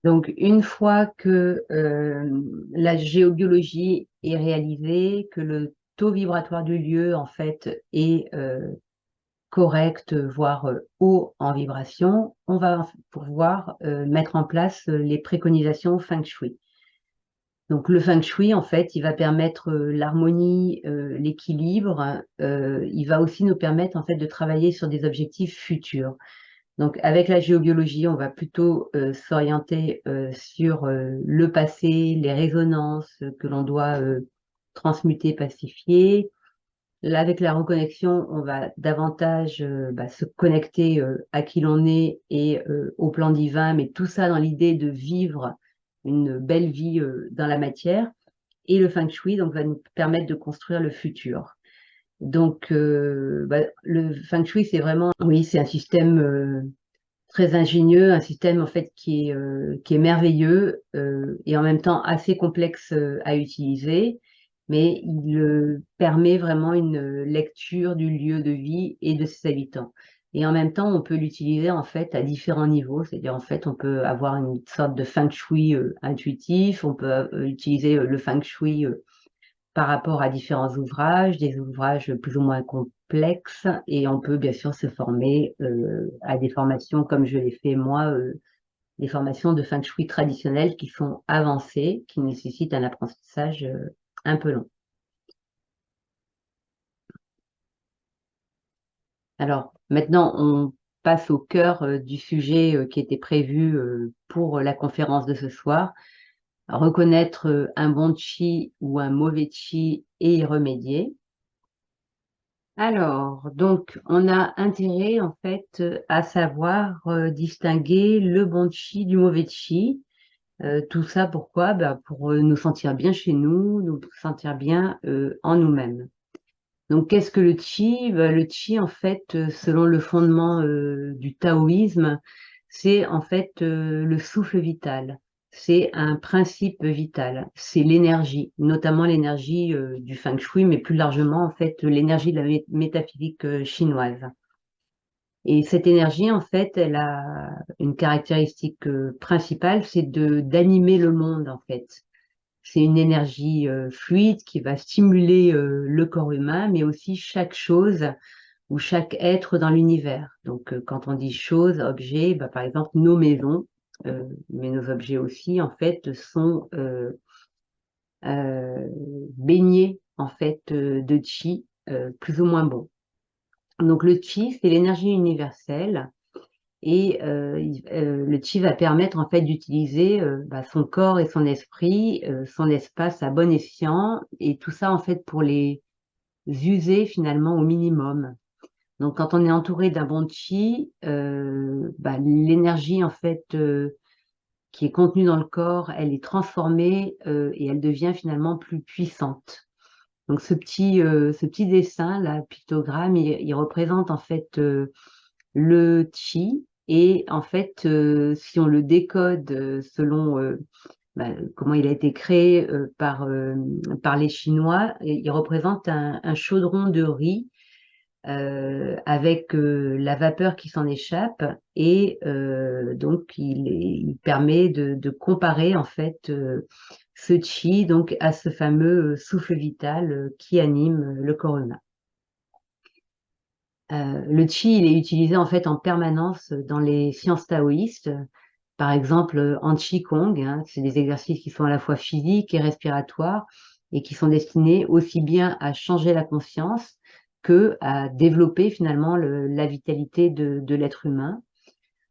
Donc, une fois que la géobiologie est réalisée, que le taux vibratoire du lieu, en fait, est correct, voire haut en vibration, on va pouvoir mettre en place les préconisations Feng Shui. Donc, le Feng Shui, en fait, il va permettre l'harmonie, l'équilibre. Il va aussi nous permettre, en fait, de travailler sur des objectifs futurs. Donc, avec la géobiologie, on va plutôt s'orienter sur le passé, les résonances que l'on doit transmuter, pacifier. Là, avec la reconnexion, on va davantage se connecter à qui l'on est et au plan divin, mais tout ça dans l'idée de vivre une belle vie dans la matière. Et le Feng Shui donc, va nous permettre de construire le futur. Donc, le Feng Shui, c'est vraiment, oui, c'est un système très ingénieux, un système en fait qui est merveilleux et en même temps assez complexe à utiliser, mais il permet vraiment une lecture du lieu de vie et de ses habitants. Et en même temps, on peut l'utiliser en fait à différents niveaux, c'est-à-dire en fait, on peut avoir une sorte de feng shui intuitif, on peut utiliser le feng shui par rapport à différents ouvrages, des ouvrages plus ou moins complexes, et on peut bien sûr se former à des formations comme je l'ai fait moi, des formations de Feng Shui traditionnelles qui sont avancées, qui nécessitent un apprentissage un peu long. Alors maintenant, on passe au cœur du sujet qui était prévu pour la conférence de ce soir, reconnaître un bon chi ou un mauvais chi et y remédier. Alors, donc, on a intérêt, en fait, à savoir distinguer le bon chi du mauvais chi. Tout ça, pourquoi? Pour nous sentir bien chez nous, nous sentir bien en nous-mêmes. Donc, qu'est-ce que le chi? Le chi, en fait, selon le fondement du taoïsme, c'est en fait le souffle vital. C'est un principe vital. C'est l'énergie, notamment l'énergie du feng shui, mais plus largement, en fait, l'énergie de la métaphysique chinoise. Et cette énergie, en fait, elle a une caractéristique principale, c'est de d'animer le monde, en fait. C'est une énergie fluide qui va stimuler le corps humain, mais aussi chaque chose ou chaque être dans l'univers. Donc, quand on dit choses, objets, par exemple, nos maisons, mais nos objets aussi, en fait, sont euh, baignés, en fait, de chi, plus ou moins bon. Donc, le chi, c'est l'énergie universelle. Et le chi va permettre en fait d'utiliser son corps et son esprit, son espace à bon escient, et tout ça en fait pour les user finalement au minimum. Donc quand on est entouré d'un bon chi, l'énergie en fait qui est contenue dans le corps, elle est transformée et elle devient finalement plus puissante. Donc ce petit dessin, là, pictogramme, il représente en fait le chi. Et en fait, si on le décode selon comment il a été créé par les Chinois, il représente un chaudron de riz avec la vapeur qui s'en échappe. Et donc, il permet de comparer en fait ce chi donc, à ce fameux souffle vital qui anime le corps humain. Le chi, il est utilisé en fait en permanence dans les sciences taoïstes. Par exemple, en Qigong, hein, c'est des exercices qui sont à la fois physiques et respiratoires et qui sont destinés aussi bien à changer la conscience que à développer finalement la vitalité de l'être humain.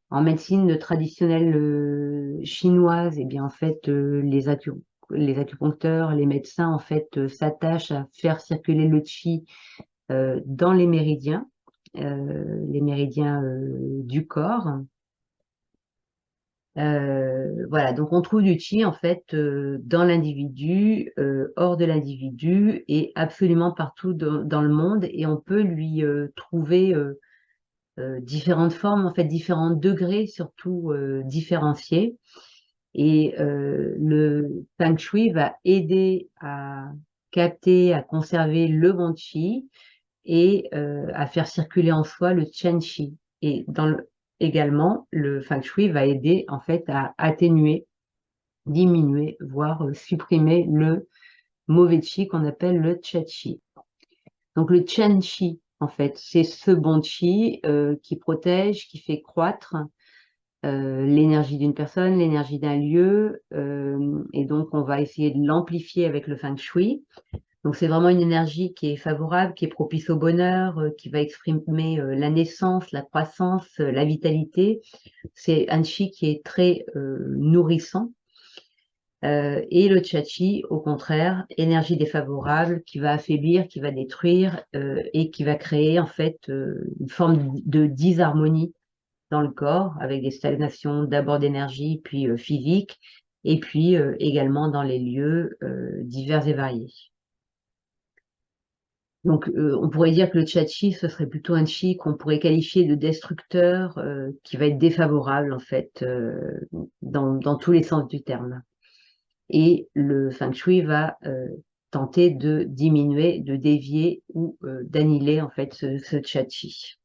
En médecine traditionnelle chinoise, eh bien en fait, les acupuncteurs, les médecins en fait s'attachent à faire circuler le qi dans les méridiens du corps. Voilà, donc on trouve du chi en fait dans l'individu, hors de l'individu et absolument partout dans le monde, et on peut lui trouver différentes formes, en fait différents degrés surtout différenciés. Et le Feng Shui va aider à capter, à conserver le bon chi et à faire circuler en soi le Chen Chi. Et également, le feng shui va aider en fait à atténuer, diminuer, voire supprimer le mauvais chi qu'on appelle le cha chi. Donc le chen chi, en fait, c'est ce bon chi qui protège, qui fait croître l'énergie d'une personne, l'énergie d'un lieu, et donc on va essayer de l'amplifier avec le feng shui. Donc c'est vraiment une énergie qui est favorable, qui est propice au bonheur, qui va exprimer la naissance, la croissance, la vitalité. C'est un chi qui est très nourrissant. Et le chachi, au contraire, énergie défavorable qui va affaiblir, qui va détruire et qui va créer en fait une forme de disharmonie dans le corps avec des stagnations d'abord d'énergie puis physique et puis également dans les lieux divers et variés. Donc on pourrait dire que le chachi, ce serait plutôt un chi qu'on pourrait qualifier de destructeur qui va être défavorable en fait dans tous les sens du terme. Et le feng shui va tenter de diminuer, de dévier ou d'annihiler en fait ce chachi.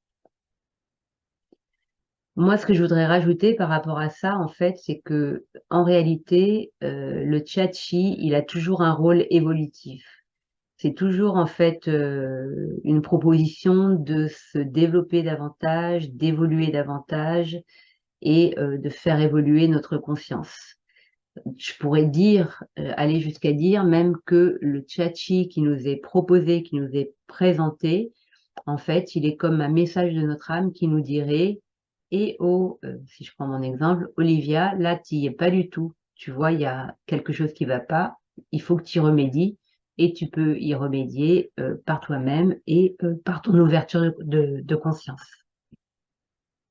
Moi, ce que je voudrais rajouter par rapport à ça, en fait, c'est que en réalité, le chachi, il a toujours un rôle évolutif. C'est toujours en fait une proposition de se développer davantage, d'évoluer davantage et de faire évoluer notre conscience. Je pourrais dire, aller jusqu'à dire même que le chachi qui nous est proposé, qui nous est présenté, en fait, il est comme un message de notre âme qui nous dirait, et oh, si je prends mon exemple, Olivia, là, tu n'y es pas du tout. Tu vois, il y a quelque chose qui ne va pas, il faut que tu y remédies, et tu peux y remédier par toi-même et par ton ouverture de conscience.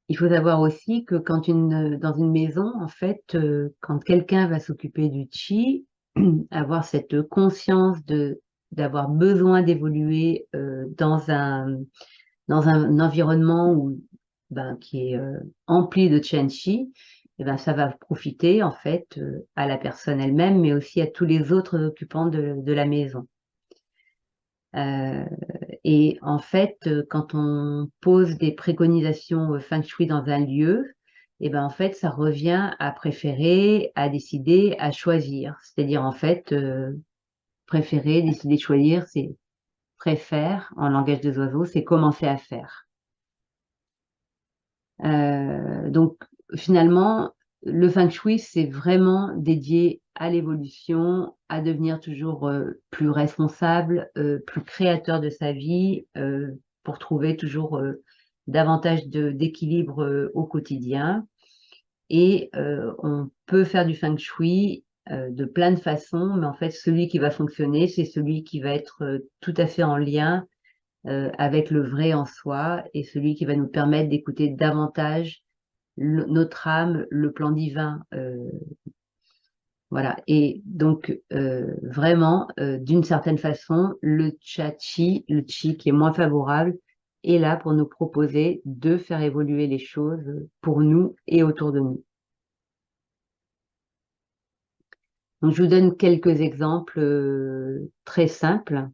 Il faut savoir aussi que quand dans une maison, en fait, quand quelqu'un va s'occuper du chi, avoir cette conscience d'avoir besoin d'évoluer dans un environnement qui est empli de chen chi, et ben, ça va profiter en fait à la personne elle-même, mais aussi à tous les autres occupants de la maison. Et en fait, quand on pose des préconisations feng shui dans un lieu, et ben en fait, ça revient à préférer, à décider, à choisir. C'est-à-dire en fait, préférer, décider, choisir, c'est préfère en langage des oiseaux, c'est commencer à faire. Donc finalement, le feng shui, c'est vraiment dédié à l'évolution, à devenir toujours plus responsable, plus créateur de sa vie, pour trouver toujours davantage d'équilibre au quotidien. Et on peut faire du feng shui de plein de façons, mais en fait, celui qui va fonctionner, c'est celui qui va être tout à fait en lien avec le vrai en soi et celui qui va nous permettre d'écouter davantage notre âme, le plan divin. Voilà. Et donc, vraiment, d'une certaine façon, le chi qui est moins favorable, est là pour nous proposer de faire évoluer les choses pour nous et autour de nous. Donc, je vous donne quelques exemples très simples.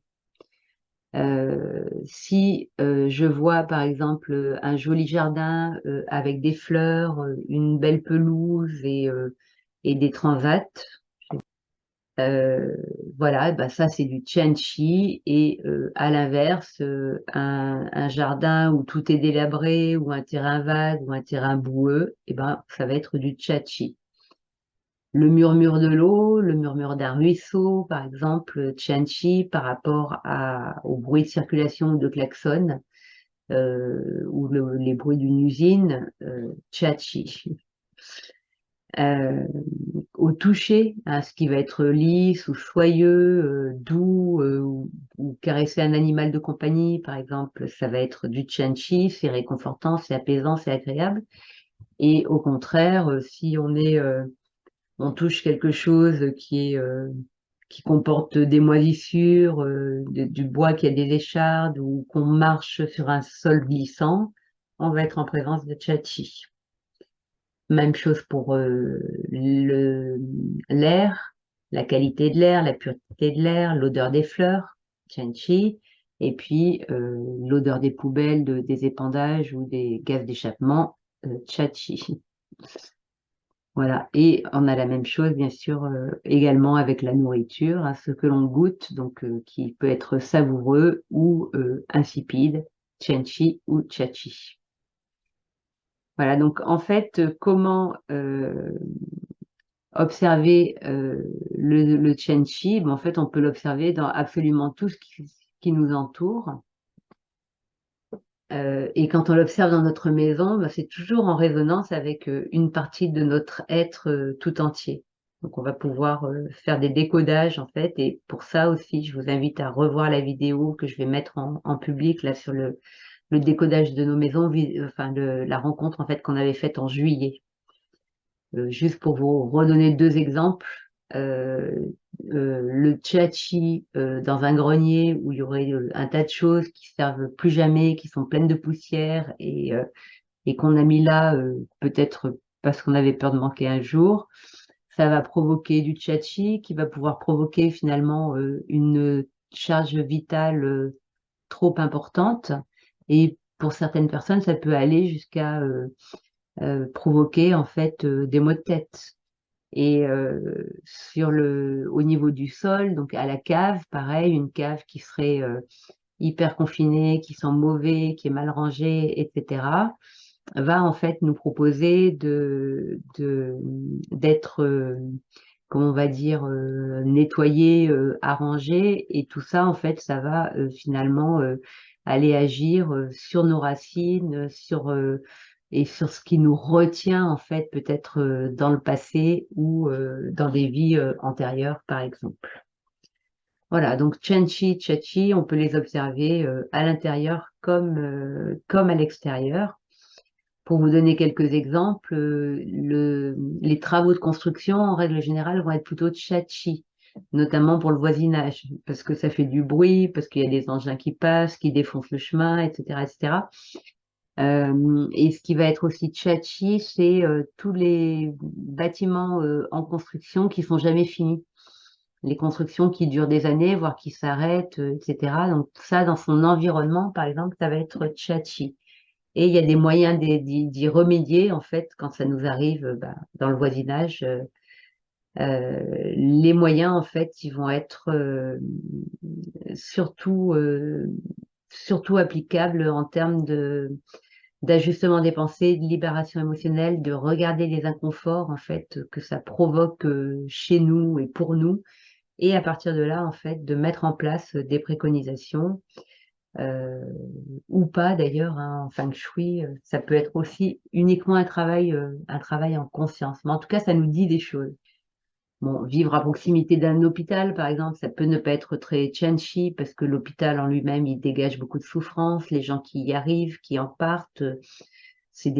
Si je vois par exemple un joli jardin avec des fleurs, une belle pelouse et des transats, voilà, bah ça c'est du chen chi. Et à l'inverse, un jardin où tout est délabré, ou un terrain vague, ou un terrain boueux, et ben ça va être du cha chi. Le murmure de l'eau, le murmure d'un ruisseau, par exemple, chen chi par rapport au bruit de circulation ou de klaxon, ou les bruits d'une usine, cha chi. Au toucher, hein, ce qui va être lisse ou soyeux, doux, ou caresser un animal de compagnie, par exemple, ça va être du chen chi, c'est réconfortant, c'est apaisant, c'est agréable. Et au contraire, si on touche quelque chose qui comporte des moisissures, du bois qui a des échardes, ou qu'on marche sur un sol glissant, on va être en présence de cha chi. Même chose pour l'air, la qualité de l'air, la pureté de l'air, l'odeur des fleurs, chen chi, et puis l'odeur des poubelles, des épandages ou des gaz d'échappement, Chachi. Voilà, et on a la même chose, bien sûr, également avec la nourriture, hein, ce que l'on goûte, donc qui peut être savoureux ou insipide, chenchi ou chachi. Voilà, donc en fait, comment observer le chenchi? En fait, on peut l'observer dans absolument tout ce qui nous entoure. Et quand on l'observe dans notre maison, c'est toujours en résonance avec une partie de notre être tout entier. Donc on va pouvoir faire des décodages en fait, et pour ça aussi, je vous invite à revoir la vidéo que je vais mettre en public là sur le décodage de nos maisons, enfin la rencontre en fait qu'on avait faite en juillet. Juste pour vous redonner deux exemples, euh, le chachi dans un grenier où il y aurait un tas de choses qui servent plus jamais, qui sont pleines de poussière et qu'on a mis là peut-être parce qu'on avait peur de manquer un jour, ça va provoquer du chachi qui va pouvoir provoquer finalement une charge vitale trop importante. Et pour certaines personnes, ça peut aller jusqu'à provoquer en fait des maux de tête. Et au niveau du sol, donc à la cave, pareil, une cave qui serait hyper confinée, qui sent mauvais, qui est mal rangée, etc., va en fait nous proposer d'être, comment on va dire, nettoyé, arrangé, et tout ça, en fait, ça va finalement aller agir sur nos racines, et sur ce qui nous retient en fait peut-être dans le passé ou dans des vies antérieures par exemple. Voilà, donc Chenchi, Chachi, on peut les observer à l'intérieur comme à l'extérieur. Pour vous donner quelques exemples, les travaux de construction en règle générale vont être plutôt Chachi, notamment pour le voisinage, parce que ça fait du bruit, parce qu'il y a des engins qui passent, qui défoncent le chemin, etc., etc. Et ce qui va être aussi tchatchi, c'est tous les bâtiments en construction qui sont jamais finis. Les constructions qui durent des années, voire qui s'arrêtent, etc. Donc ça, dans son environnement, par exemple, ça va être tchatchi. Et il y a des moyens d'y remédier, en fait, quand ça nous arrive dans le voisinage. Les moyens, en fait, ils vont être surtout, surtout applicables en termes d'ajustement des pensées, de libération émotionnelle, de regarder les inconforts en fait que ça provoque chez nous et pour nous, et à partir de là en fait de mettre en place des préconisations euh, ou pas d'ailleurs, hein, en feng shui, ça peut être aussi uniquement un travail en conscience, mais en tout cas ça nous dit des choses. Bon, vivre à proximité d'un hôpital, par exemple, ça peut ne pas être très chenchi parce que l'hôpital en lui-même, il dégage beaucoup de souffrance, les gens qui y arrivent, qui en partent, c'est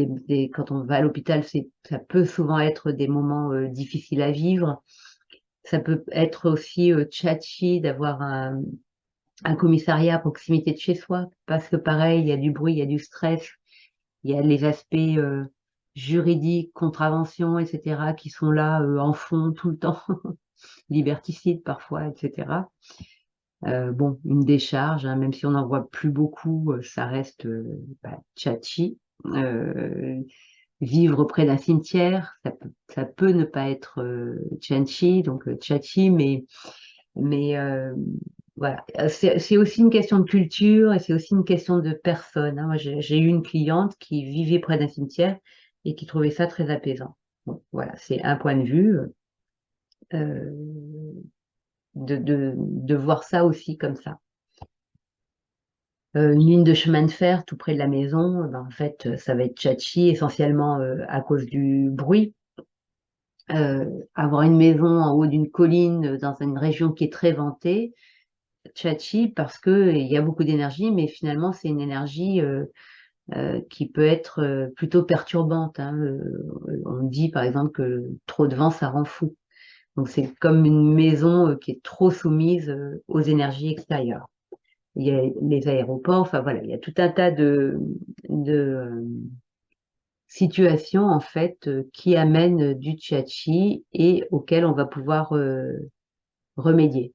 quand on va à l'hôpital, ça peut souvent être des moments difficiles à vivre. Ça peut être aussi tchatchi d'avoir un commissariat à proximité de chez soi, parce que pareil, il y a du bruit, il y a du stress, il y a les aspects juridiques, contraventions, etc., qui sont là en fond tout le temps, liberticides parfois, etc. Bon, une décharge, hein, même si on n'en voit plus beaucoup, ça reste tchatchi. Vivre près d'un cimetière, ça peut ne pas être Tianchi, donc Chachi, mais voilà. C'est aussi une question de culture et c'est aussi une question de personne, hein. Moi, j'ai eu une cliente qui vivait près d'un cimetière et qui trouvait ça très apaisant. Bon, voilà, c'est un point de vue euh, de voir ça aussi comme ça. Une ligne de chemin de fer tout près de la maison, en fait, ça va être Chachi essentiellement à cause du bruit. Avoir une maison en haut d'une colline dans une région qui est très ventée, tchatchi, parce que il y a beaucoup d'énergie, mais finalement c'est une énergie qui peut être plutôt perturbante, hein. On dit par exemple que trop de vent ça rend fou. Donc c'est comme une maison qui est trop soumise aux énergies extérieures. Il y a les aéroports, enfin voilà, il y a tout un tas de situations en fait qui amènent du tchatchi et auxquelles on va pouvoir remédier.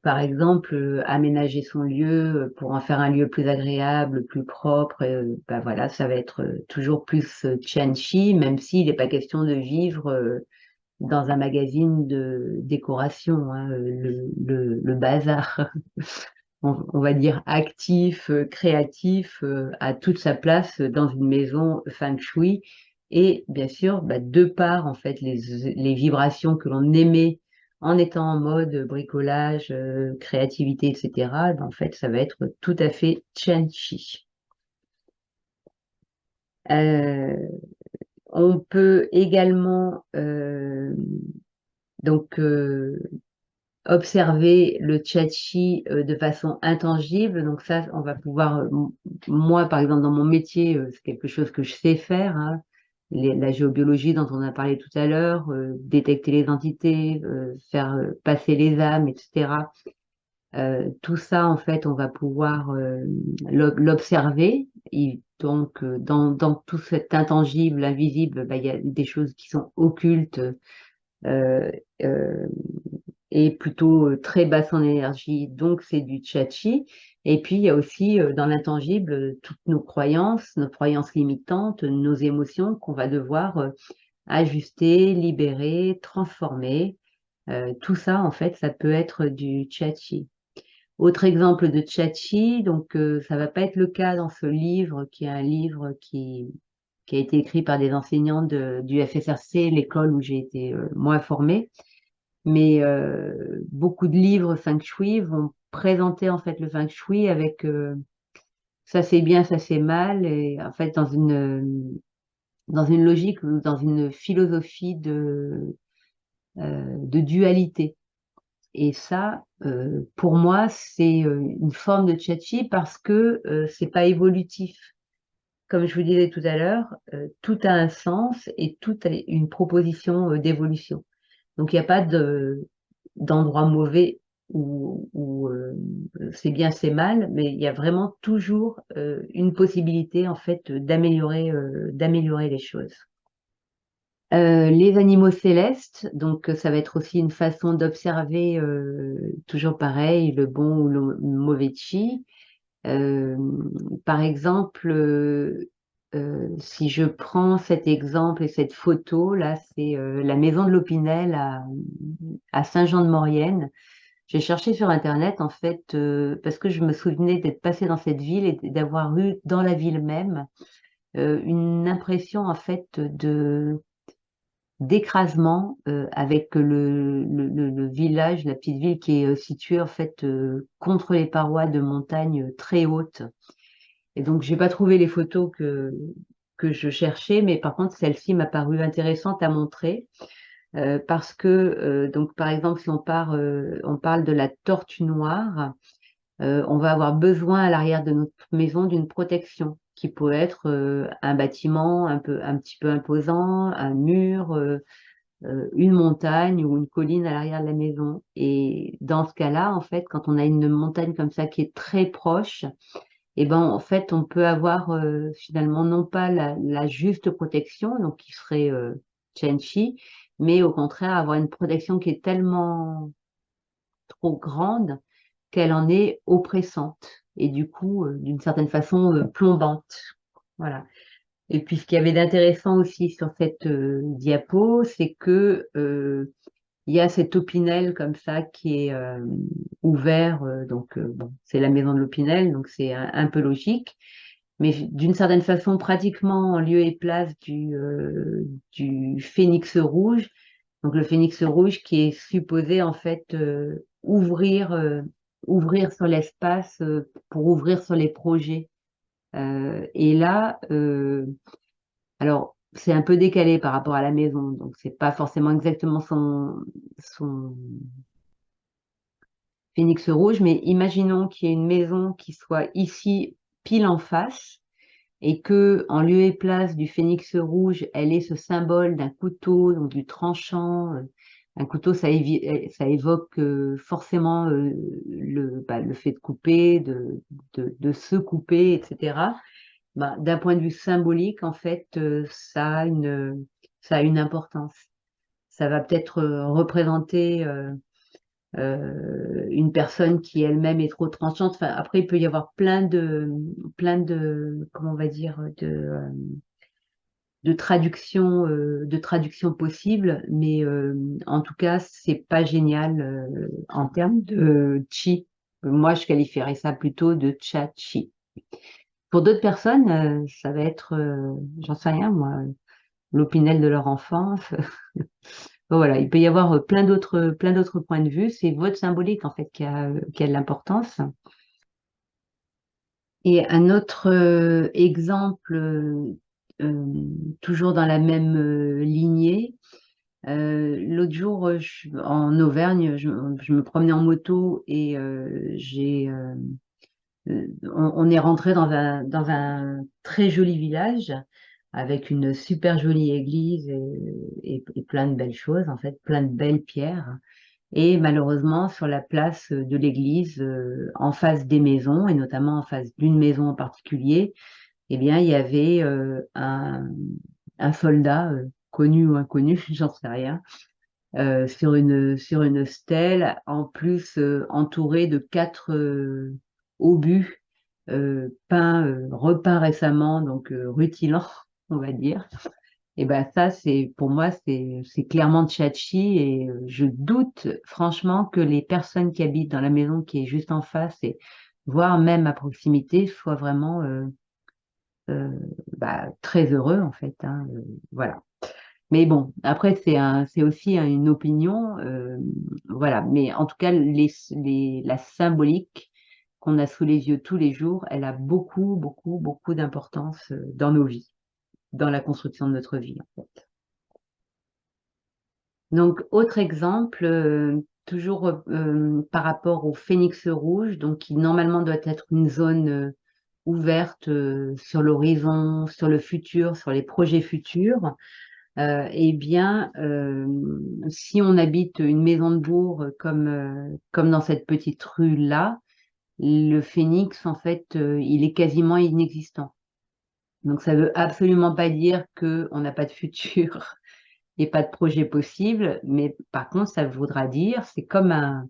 par exemple, aménager son lieu pour en faire un lieu plus agréable, plus propre, bah voilà, ça va être toujours plus Tianchi, même s'il n'est pas question de vivre dans un magazine de décoration, hein, le bazar, on va dire actif, créatif, a toute sa place dans une maison feng shui. Et bien sûr, bah, de par en fait les vibrations que l'on émet en étant en mode bricolage, créativité, etc., bah, en fait, ça va être tout à fait Chen Chi. Euh, on peut également donc observer le Chachi de façon intangible. Donc ça, on va pouvoir, moi par exemple dans mon métier, c'est quelque chose que je sais faire, hein, la géobiologie dont on a parlé tout à l'heure, détecter les entités, faire passer les âmes, etc. Tout ça, en fait, on va pouvoir l'observer. Et donc, dans tout cet intangible, invisible, bah, il y a des choses qui sont occultes, euh, euh, et plutôt très basse en énergie, donc c'est du Chachi. Et puis il y a aussi dans l'intangible toutes nos croyances limitantes, nos émotions qu'on va devoir ajuster, libérer, transformer. Tout ça, en fait, ça peut être du Chachi. Autre exemple de Chachi, donc ça va pas être le cas dans ce livre, qui est un livre qui a été écrit par des enseignants du FSRC, l'école où j'ai été moi formée. Mais beaucoup de livres feng shui vont présenter en fait le feng shui avec ça c'est bien, ça c'est mal, et en fait dans une logique ou dans une philosophie de dualité. Et ça, pour moi, c'est une forme de Chachi parce que c'est pas évolutif. Comme je vous disais tout à l'heure, tout a un sens et tout a une proposition d'évolution. Donc il n'y a pas d'endroit mauvais où c'est bien, c'est mal, mais il y a vraiment toujours une possibilité en fait d'améliorer les choses. Les animaux célestes, donc ça va être aussi une façon d'observer toujours pareil le bon ou le mauvais chi. Euh, Par exemple, si je prends cet exemple et cette photo, là, c'est la maison de l'Opinel à Saint-Jean-de-Maurienne. J'ai cherché sur Internet, en fait, parce que je me souvenais d'être passée dans cette ville et d'avoir eu dans la ville même une impression, en fait, d'écrasement avec le village, la petite ville qui est située, en fait, contre les parois de montagnes très hautes. Et donc, j'ai pas trouvé les photos que je cherchais, mais par contre, celle-ci m'a paru intéressante à montrer parce que, donc, par exemple, si on parle de la tortue noire, on va avoir besoin à l'arrière de notre maison d'une protection qui peut être un bâtiment un petit peu imposant, un mur, une montagne ou une colline à l'arrière de la maison. Et dans ce cas-là, en fait, quand on a une montagne comme ça qui est très proche, et ben en fait on peut avoir finalement non pas la juste protection, donc qui serait Chen-Chi, mais au contraire avoir une protection qui est tellement trop grande qu'elle en est oppressante et du coup d'une certaine façon plombante. Voilà. Et puis ce qu'il y avait d'intéressant aussi sur cette diapo, c'est que il y a cet opinel comme ça qui est ouvert, donc bon, c'est la maison de l'opinel, donc c'est un peu logique, mais d'une certaine façon pratiquement en lieu et place du phénix rouge. Donc le phénix rouge qui est supposé en fait ouvrir sur l'espace pour ouvrir sur les projets. Et là, alors c'est un peu décalé par rapport à la maison, donc c'est pas forcément exactement son phénix rouge, mais imaginons qu'il y ait une maison qui soit ici pile en face et que, en lieu et place du phénix rouge, elle ait ce symbole d'un couteau, donc du tranchant. Un couteau, ça évoque forcément le fait de couper, de se couper, etc. Bah, d'un point de vue symbolique, en fait, ça a une importance. Ça va peut-être représenter une personne qui elle-même est trop tranchante. Enfin, après, il peut y avoir plein de, comment on va dire, de traduction possible, mais en tout cas, c'est pas génial en termes de chi. Moi, je qualifierais ça plutôt de cha-chi. Pour d'autres personnes, ça va être, j'en sais rien, moi, l'opinel de leur enfance. Bon, voilà, il peut y avoir plein d'autres points de vue. C'est votre symbolique, en fait, qui a de l'importance. Et un autre exemple, toujours dans la même lignée, l'autre jour, en Auvergne, je me promenais en moto et on est rentré dans un très joli village avec une super jolie église et plein de belles choses, en fait, plein de belles pierres. Et malheureusement, sur la place de l'église, en face des maisons, et notamment en face d'une maison en particulier, eh bien, il y avait un soldat, connu ou inconnu, j'en sais rien, sur une stèle, en plus entouré de 4 obus repeints récemment, donc rutilants, on va dire. Et ben ça, c'est pour moi, c'est clairement Tchachi et je doute franchement que les personnes qui habitent dans la maison qui est juste en face et voire même à proximité soient vraiment euh, très heureux en fait, hein, voilà. Mais bon, après c'est aussi une opinion, voilà. Mais en tout cas, la symbolique qu'on a sous les yeux tous les jours, elle a beaucoup d'importance dans nos vies, dans la construction de notre vie, en fait. Donc, autre exemple, toujours par rapport au phénix rouge, donc qui normalement doit être une zone ouverte sur l'horizon, sur le futur, sur les projets futurs. Eh bien, si on habite une maison de bourg comme dans cette petite rue-là, le phénix, en fait, il est quasiment inexistant. Donc, ça veut absolument pas dire qu'on n'a pas de futur et pas de projet possible, mais par contre, ça voudra dire, c'est comme un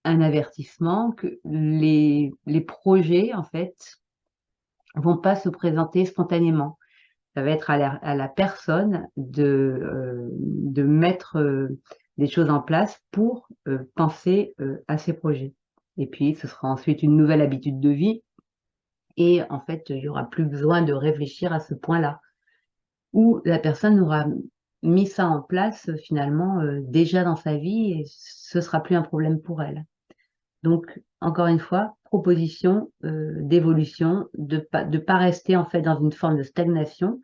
avertissement que les projets, en fait, vont pas se présenter spontanément. Ça va être à la personne de mettre des choses en place pour penser à ses projets. Et puis, ce sera ensuite une nouvelle habitude de vie. Et en fait, il n'y aura plus besoin de réfléchir à ce point-là. Ou la personne aura mis ça en place finalement déjà dans sa vie et ce sera plus un problème pour elle. Donc, encore une fois, proposition d'évolution, de pas rester en fait dans une forme de stagnation,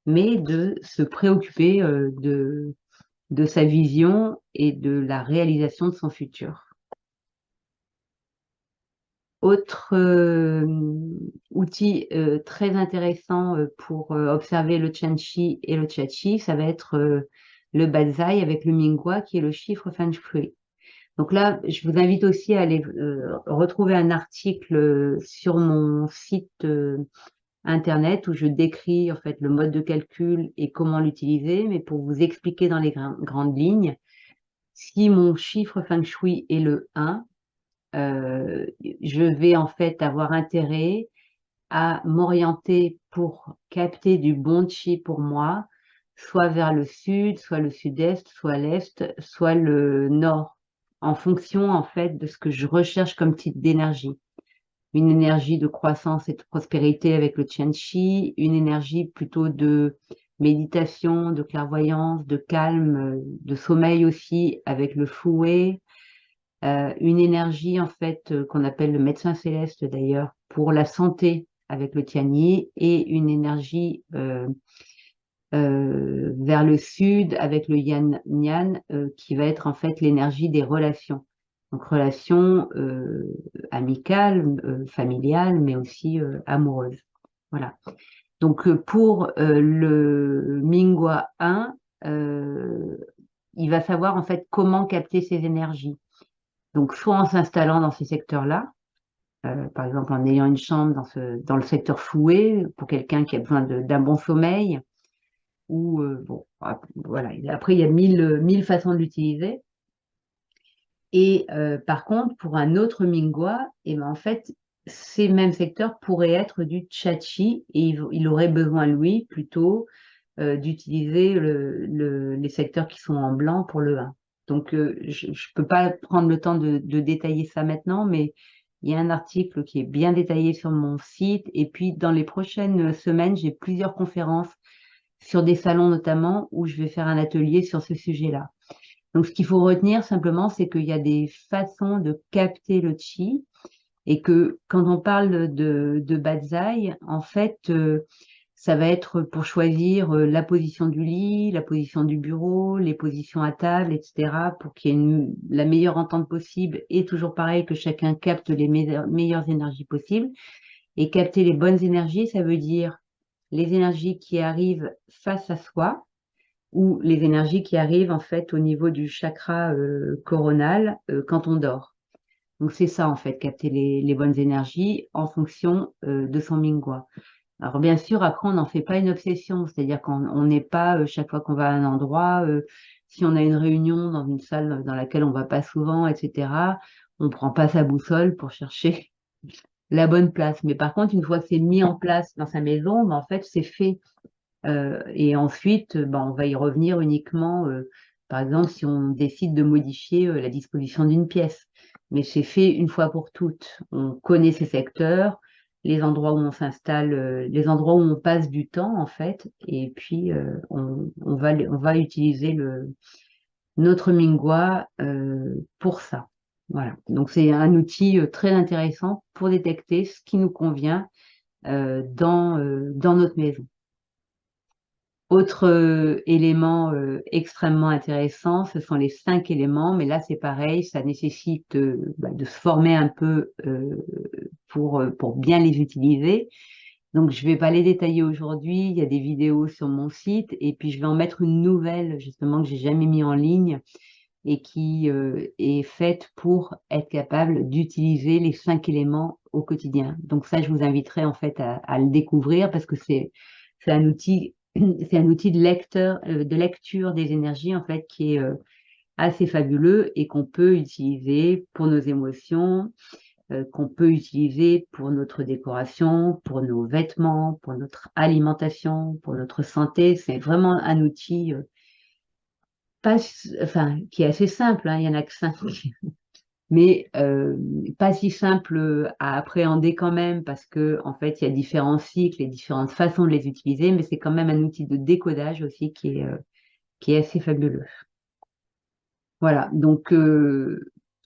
mais de se préoccuper de sa vision et de la réalisation de son futur. Autre outil très intéressant pour observer le Tianqi et le Chachi, ça va être le Banzai avec le Mingguo qui est le chiffre Feng Shui. Donc là, je vous invite aussi à aller retrouver un article sur mon site internet où je décris en fait le mode de calcul et comment l'utiliser, mais pour vous expliquer dans les grandes lignes, si mon chiffre Feng Shui est le 1, je vais en fait avoir intérêt à m'orienter pour capter du bon chi pour moi, soit vers le sud, soit le sud-est, soit l'est, soit le nord, en fonction en fait de ce que je recherche comme type d'énergie. Une énergie de croissance et de prospérité avec le Tianqi, une énergie plutôt de méditation, de clairvoyance, de calme, de sommeil aussi avec le Fouet, une énergie en fait qu'on appelle le médecin céleste d'ailleurs pour la santé avec le Tianyi et une énergie vers le sud avec le Yan Nian qui va être en fait l'énergie des relations. Donc relations amicales, familiales, mais aussi amoureuses. Voilà. Donc pour le Mingwa 1, il va savoir en fait comment capter ces énergies. Donc, soit en s'installant dans ces secteurs-là, par exemple en ayant une chambre dans le secteur Fouet, pour quelqu'un qui a besoin d'un bon sommeil, ou bon, voilà. Après, il y a mille façons de l'utiliser. Et par contre, pour un autre Mingwa, et ben, en fait, ces mêmes secteurs pourraient être du Chachi et il aurait besoin, lui, plutôt d'utiliser les secteurs qui sont en blanc pour le 1. Donc, je ne peux pas prendre le temps de détailler ça maintenant, mais il y a un article qui est bien détaillé sur mon site. Et puis, dans les prochaines semaines, j'ai plusieurs conférences sur des salons notamment où je vais faire un atelier sur ce sujet-là. Donc, ce qu'il faut retenir simplement, c'est qu'il y a des façons de capter le chi et que quand on parle de Batzai, en fait, ça va être pour choisir la position du lit, la position du bureau, les positions à table, etc., pour qu'il y ait la meilleure entente possible et toujours pareil que chacun capte les meilleures énergies possibles. Et capter les bonnes énergies, ça veut dire les énergies qui arrivent face à soi, ou les énergies qui arrivent en fait au niveau du chakra coronal quand on dort. Donc c'est ça en fait, capter les bonnes énergies en fonction de son Mingwa. Alors bien sûr, après on n'en fait pas une obsession, c'est-à-dire qu'on n'est pas chaque fois qu'on va à un endroit, si on a une réunion dans une salle dans laquelle on va pas souvent, etc., on prend pas sa boussole pour chercher la bonne place. Mais par contre, une fois que c'est mis en place dans sa maison, ben, en fait c'est fait. Et ensuite, ben, on va y revenir uniquement, par exemple, si on décide de modifier la disposition d'une pièce. Mais c'est fait une fois pour toutes. On connaît ces secteurs, les endroits où on s'installe, les endroits où on passe du temps, en fait, et puis on va utiliser notre Mingwa pour ça. Voilà. Donc, c'est un outil très intéressant pour détecter ce qui nous convient dans notre maison. Autre élément extrêmement intéressant, ce sont les 5 éléments, mais là c'est pareil, ça nécessite de se former un peu pour bien les utiliser. Donc je vais pas les détailler aujourd'hui, il y a des vidéos sur mon site, et puis je vais en mettre une nouvelle justement que j'ai jamais mis en ligne et qui est faite pour être capable d'utiliser les 5 éléments au quotidien. Donc ça, je vous inviterai en fait à le découvrir parce que c'est un outil c'est un outil de lecture des énergies en fait qui est assez fabuleux et qu'on peut utiliser pour nos émotions, qu'on peut utiliser pour notre décoration, pour nos vêtements, pour notre alimentation, pour notre santé. C'est vraiment un outil enfin, qui est assez simple, hein, il y en a que 5, mais pas si simple à appréhender quand même parce que en fait, il y a différents cycles et différentes façons de les utiliser, mais c'est quand même un outil de décodage aussi qui est assez fabuleux. Voilà, donc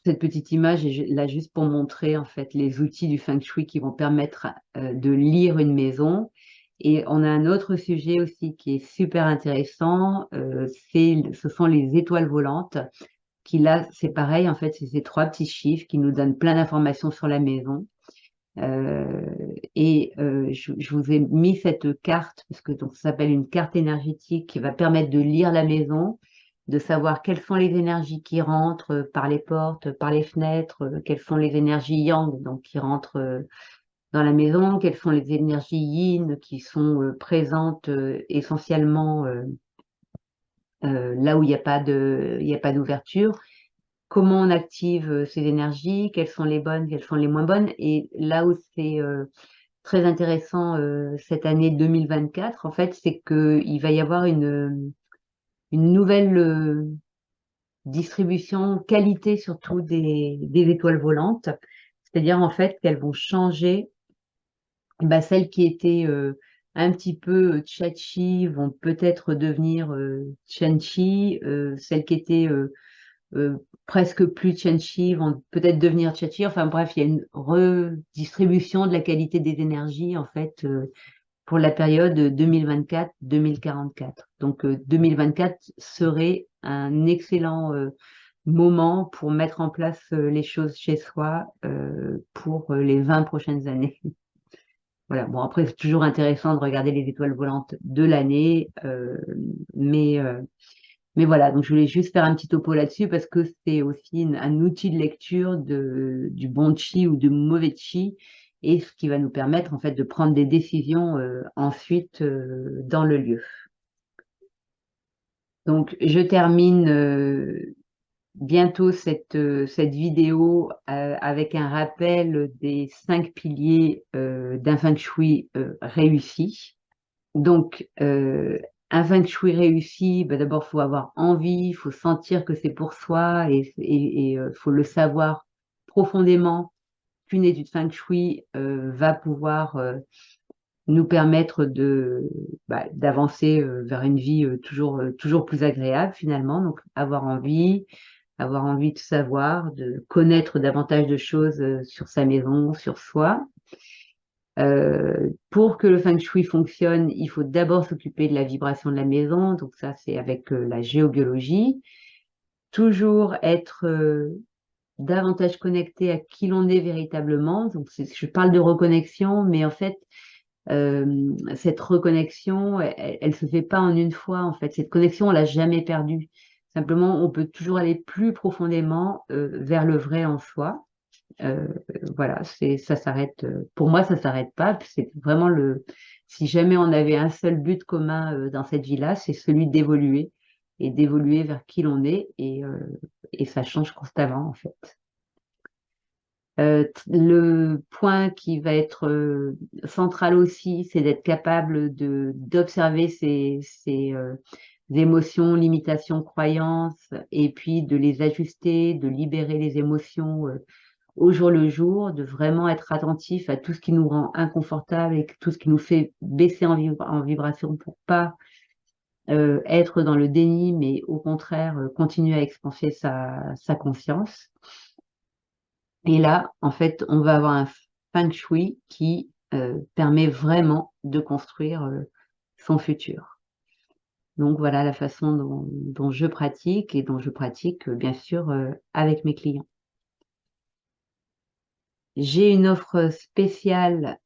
cette petite image est là juste pour montrer en fait les outils du Feng Shui qui vont permettre de lire une maison. Et on a un autre sujet aussi qui est super intéressant, ce sont les étoiles volantes, qui là, c'est pareil, en fait, c'est ces 3 petits chiffres qui nous donnent plein d'informations sur la maison. Je vous ai mis cette carte, parce que donc, ça s'appelle une carte énergétique qui va permettre de lire la maison, de savoir quelles sont les énergies qui rentrent par les portes, par les fenêtres, quelles sont les énergies yang, donc qui rentrent dans la maison, quelles sont les énergies yin qui sont présentes essentiellement là où il n'y a pas d'ouverture, comment on active ces énergies, quelles sont les bonnes, quelles sont les moins bonnes. Et là où c'est très intéressant cette année 2024, en fait, c'est qu'il va y avoir une nouvelle distribution, qualité surtout des étoiles volantes. C'est-à-dire en fait qu'elles vont changer, celles qui étaient un petit peu tchachi vont peut-être devenir chanchi, celles qui étaient presque plus Tianchi vont peut-être devenir Tchatchi. Enfin bref, il y a une redistribution de la qualité des énergies en fait pour la période 2024-2044. Donc 2024 serait un excellent moment pour mettre en place les choses chez soi pour les 20 prochaines années. Voilà, bon après c'est toujours intéressant de regarder les étoiles volantes de l'année, mais voilà, donc je voulais juste faire un petit topo là-dessus parce que c'est aussi un outil de lecture du bon chi ou du mauvais chi et ce qui va nous permettre en fait de prendre des décisions ensuite dans le lieu. Donc je termine bientôt cette vidéo avec un rappel des 5 piliers d'un Feng Shui réussi. Donc, un Feng Shui réussi, bah, d'abord, il faut avoir envie, il faut sentir que c'est pour soi et faut le savoir profondément qu'une étude Feng Shui va pouvoir nous permettre d'avancer vers une vie toujours plus agréable finalement. Donc, avoir envie de savoir, de connaître davantage de choses sur sa maison, sur soi. Pour que le Feng Shui fonctionne, il faut d'abord s'occuper de la vibration de la maison. Donc ça, c'est avec la géobiologie. Toujours être davantage connecté à qui l'on est véritablement. Donc je parle de reconnexion, mais en fait, cette reconnexion, elle se fait pas en une fois. En fait, cette connexion, on l'a jamais perdue. Simplement, on peut toujours aller plus profondément vers le vrai en soi. Euh, voilà, ça s'arrête. Pour moi, ça s'arrête pas. C'est vraiment si jamais on avait un seul but commun dans cette vie-là, c'est celui d'évoluer et d'évoluer vers qui l'on est et ça change constamment en fait. Le point qui va être central aussi, c'est d'être capable d'observer ses émotions, limitations, croyances, et puis de les ajuster, de libérer les émotions au jour le jour, de vraiment être attentif à tout ce qui nous rend inconfortable et tout ce qui nous fait baisser en vibration pour pas être dans le déni, mais au contraire continuer à expanser sa conscience. Et là, en fait, on va avoir un Feng Shui qui permet vraiment de construire son futur. Donc voilà la façon dont je pratique et dont je pratique bien sûr avec mes clients. J'ai une offre spéciale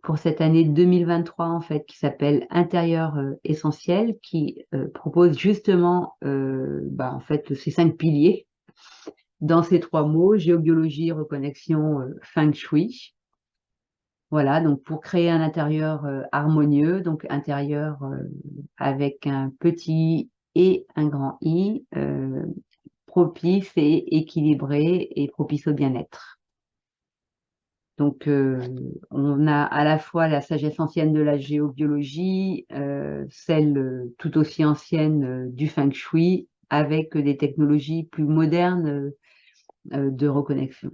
pour cette année 2023 en fait qui s'appelle Intérieur essentiel qui propose justement en fait ces 5 piliers dans ces 3 mots, géobiologie, reconnexion, Feng Shui. Voilà, donc pour créer un intérieur harmonieux, donc intérieur avec un petit et un grand I, propice et équilibré et propice au bien-être. Donc, on a à la fois la sagesse ancienne de la géobiologie, celle tout aussi ancienne du Feng Shui, avec des technologies plus modernes de reconnexion.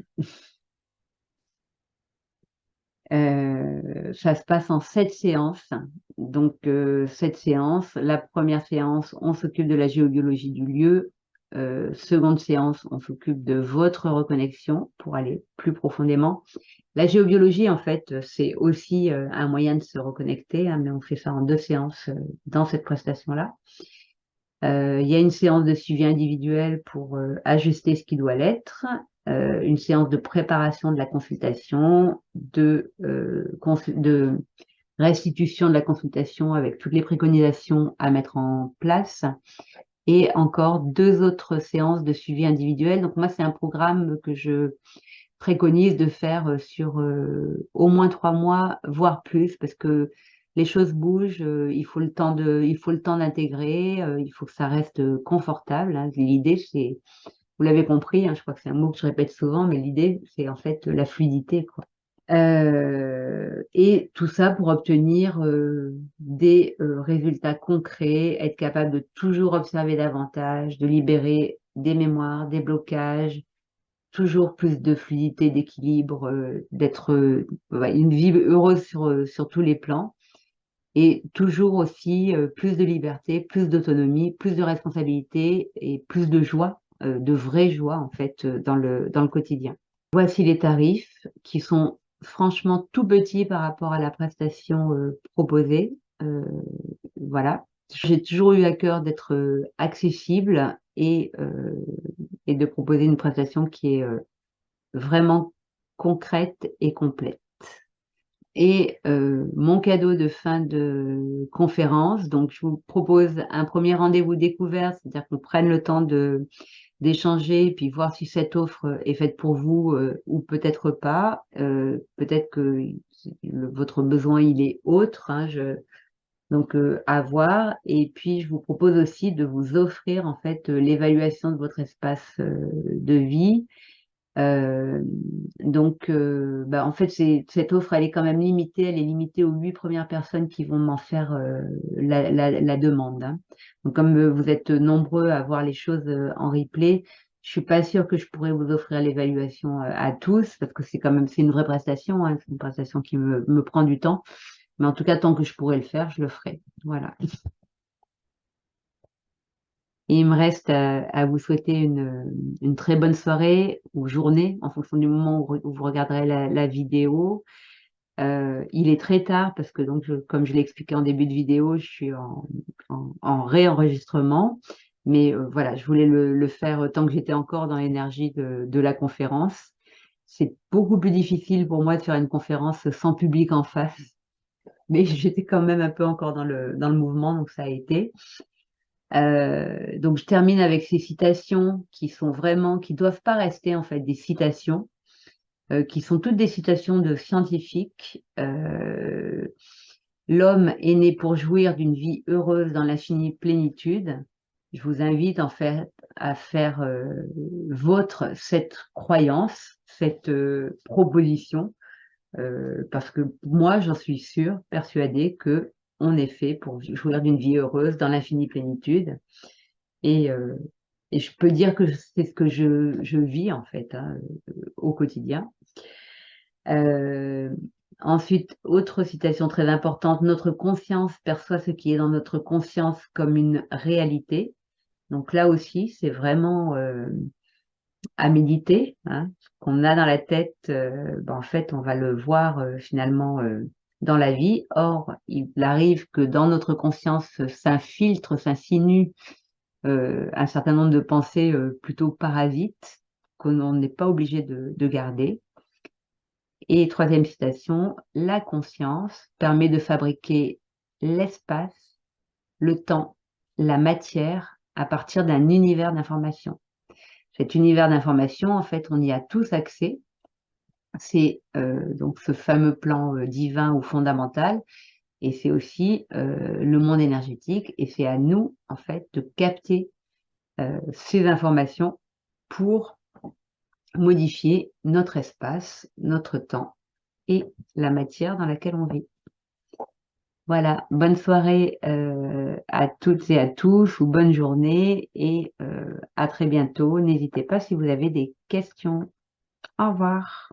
Ça se passe en 7 séances. Donc, 7 séances. La première séance, on s'occupe de la géobiologie du lieu. Seconde séance, on s'occupe de votre reconnexion pour aller plus profondément. La géobiologie, en fait, c'est aussi un moyen de se reconnecter, hein, mais on fait ça en 2 séances dans cette prestation-là. Il y a une séance de suivi individuel pour ajuster ce qui doit l'être, une séance de préparation de la consultation, de restitution de la consultation avec toutes les préconisations à mettre en place, et encore 2 autres séances de suivi individuel. Donc moi, c'est un programme que je préconise de faire sur au moins 3 mois, voire plus, parce que les choses bougent, il faut le temps d'intégrer, il faut que ça reste confortable, hein. L'idée, c'est, vous l'avez compris, hein, je crois que c'est un mot que je répète souvent, mais l'idée, c'est en fait la fluidité, quoi. Et tout ça pour obtenir des résultats concrets, être capable de toujours observer davantage, de libérer des mémoires, des blocages, toujours plus de fluidité, d'équilibre, d'être une vie heureuse sur tous les plans. Et toujours aussi plus de liberté, plus d'autonomie, plus de responsabilité et plus de joie, de vraie joie en fait dans le quotidien. Voici les tarifs qui sont franchement tout petits par rapport à la prestation proposée. Voilà. J'ai toujours eu à cœur d'être accessible et de proposer une prestation qui est vraiment concrète et complète. Et mon cadeau de fin de conférence, donc je vous propose un premier rendez-vous découverte, c'est-à-dire qu'on prenne le temps d'échanger, puis voir si cette offre est faite pour vous ou peut-être pas. Peut-être que votre besoin il est autre, hein, Donc, à voir. Et puis, je vous propose aussi de vous offrir en fait l'évaluation de votre espace de vie. Donc, en fait, cette offre, elle est quand même limitée. Elle est limitée aux 8 premières personnes qui vont m'en faire la demande, hein. Donc, comme vous êtes nombreux à voir les choses en replay, je suis pas sûre que je pourrais vous offrir l'évaluation à tous, parce que c'est quand même, c'est une vraie prestation, hein. C'est une prestation qui me prend du temps. Mais en tout cas, tant que je pourrais le faire, je le ferai. Voilà. Et il me reste à vous souhaiter une très bonne soirée ou journée en fonction du moment où vous regarderez la vidéo. Il est très tard parce que, donc, comme je l'ai expliqué en début de vidéo, je suis en réenregistrement. Mais voilà, je voulais le faire tant que j'étais encore dans l'énergie de la conférence. C'est beaucoup plus difficile pour moi de faire une conférence sans public en face, mais j'étais quand même un peu encore dans le mouvement, donc ça a été. Donc je termine avec ces citations qui sont vraiment, qui doivent pas rester en fait des citations, qui sont toutes des citations de scientifiques. L'homme est né pour jouir d'une vie heureuse dans l'infinie plénitude. Je vous invite en fait à faire vôtre cette croyance, cette proposition, parce que moi, j'en suis sûre, persuadée que on est fait pour jouir d'une vie heureuse dans l'infinie plénitude. Et, euh, et je peux dire que c'est ce que je vis en fait, hein, au quotidien. Euh, Ensuite, autre citation très importante, notre conscience perçoit ce qui est dans notre conscience comme une réalité. Donc là aussi, c'est vraiment à méditer, hein. Ce qu'on a dans la tête, en fait, on va le voir finalement dans la vie. Or, il arrive que dans notre conscience s'infiltre, s'insinue un certain nombre de pensées plutôt parasites qu'on n'est pas obligé de garder. Et troisième citation, la conscience permet de fabriquer l'espace, le temps, la matière à partir d'un univers d'information. Cet univers d'information, en fait, on y a tous accès. C'est donc ce fameux plan divin ou fondamental, et c'est aussi le monde énergétique, et c'est à nous, en fait, de capter ces informations pour modifier notre espace, notre temps et la matière dans laquelle on vit. Voilà, bonne soirée à toutes et à tous, ou bonne journée, et à très bientôt. N'hésitez pas si vous avez des questions. Au revoir.